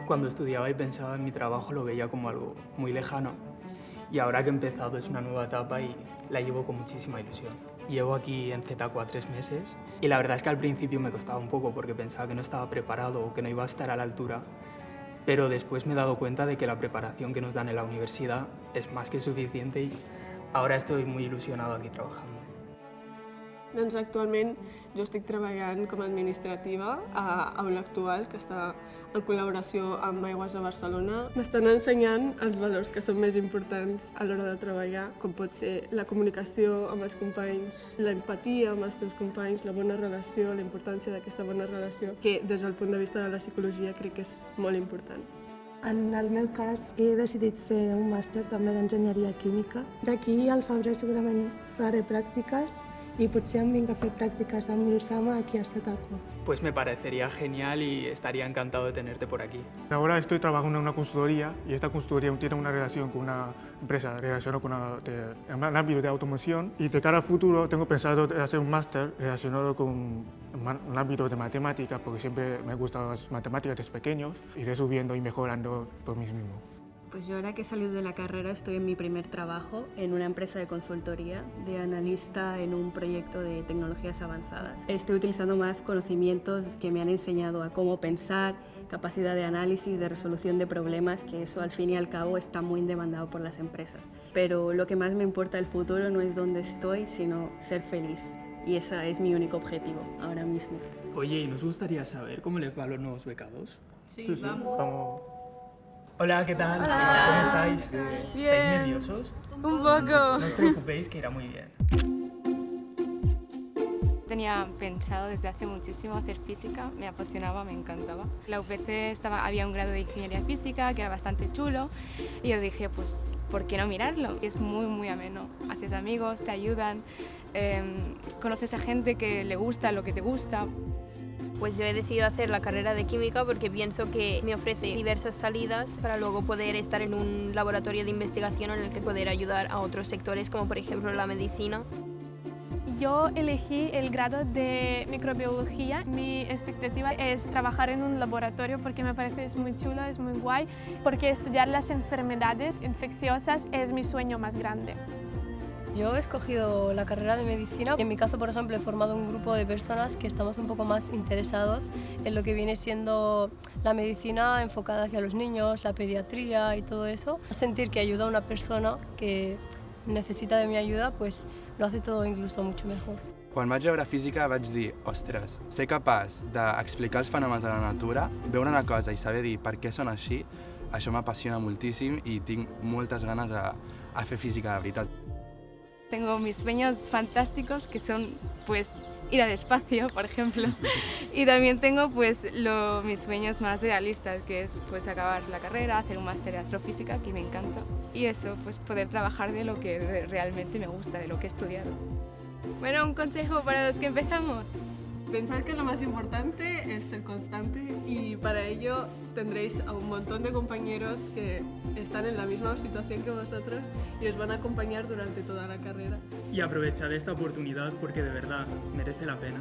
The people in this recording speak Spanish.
Cuando estudiaba y pensaba en mi trabajo lo veía como algo muy lejano y ahora que he empezado es una nueva etapa y la llevo con muchísima ilusión. Llevo aquí en ZQA 3 meses y la verdad es que al principio me costaba un poco porque pensaba que no estaba preparado o que no iba a estar a la altura, pero después me he dado cuenta de que la preparación que nos dan en la universidad es más que suficiente y ahora estoy muy ilusionado aquí trabajando. Doncs actualment jo estic treballant com a administrativa a Aula Actual, que està en col·laboració amb Aigües de Barcelona. M'estan ensenyant els valors que són més importants a l'hora de treballar, com pot ser la comunicació amb els companys, l'empatia amb els teus companys, la bona relació, la importància d'aquesta bona relació, que des del punt de vista de la psicologia crec que és molt important. En el meu cas, he decidit fer un màster també d'enginyeria química. D'aquí al febrer segurament faré pràctiques y potser em vinc a fer pràctiques amb l'Usama aquí a ZQA. Pues me parecería genial y estaría encantado de tenerte por aquí. Ahora estoy trabajando en una consultoría y esta consultoría tiene una relación con una empresa relacionada con en el ámbito de automoción y de cara al futuro tengo pensado hacer un máster relacionado con el ámbito de matemáticas porque siempre me gustan las matemáticas desde pequeño, iré subiendo y mejorando por mí mismo. Pues yo ahora que he salido de la carrera estoy en mi primer trabajo en una empresa de consultoría de analista en un proyecto de tecnologías avanzadas. Estoy utilizando más conocimientos que me han enseñado a cómo pensar, capacidad de análisis, de resolución de problemas, que eso al fin y al cabo está muy demandado por las empresas. Pero lo que más me importa del futuro no es dónde estoy, sino ser feliz. Y ese es mi único objetivo ahora mismo. Oye, ¿y nos gustaría saber cómo les va a los nuevos becados? Sí, Vamos. Hola, ¿qué tal? Hola. ¿Cómo estáis? Bien. ¿Estáis nerviosos? Un poco. No os preocupéis, que irá muy bien. Tenía pensado desde hace muchísimo hacer física, me apasionaba, me encantaba. La UPC había un grado de ingeniería física que era bastante chulo y yo dije, pues, ¿por qué no mirarlo? Es muy, muy ameno. Haces amigos, te ayudan, conoces a gente que le gusta lo que te gusta. Pues yo he decidido hacer la carrera de química porque pienso que me ofrece diversas salidas para luego poder estar en un laboratorio de investigación en el que poder ayudar a otros sectores como por ejemplo la medicina. Yo elegí el grado de microbiología. Mi expectativa es trabajar en un laboratorio porque me parece es muy chulo, es muy guay, porque estudiar las enfermedades infecciosas es mi sueño más grande. Yo he escogido la carrera de medicina. En mi caso, por ejemplo, he formado un grupo de personas que estamos un poco más interesados en lo que viene siendo la medicina enfocada hacia los niños, la pediatría y todo eso. Sentir que ayuda a una persona que necessita de mi ayuda, pues lo hace todo incluso mucho mejor. Quan vaig veure física vaig dir, ostres, ser capaç d'explicar els fenòmens de la natura, veure una cosa i saber dir per què són així, això m'apassiona moltíssim i tinc moltes ganes a fer física de veritat. Tengo mis sueños fantásticos que son pues ir al espacio, por ejemplo, y también tengo pues mis sueños más realistas, que es pues acabar la carrera, hacer un máster de astrofísica, que me encanta, y eso, pues poder trabajar de lo que realmente me gusta, de lo que he estudiado. Bueno, un consejo para los que empezamos. Pensad que lo más importante es ser constante y para ello tendréis a un montón de compañeros que están en la misma situación que vosotros y os van a acompañar durante toda la carrera. Y aprovechad esta oportunidad porque de verdad merece la pena.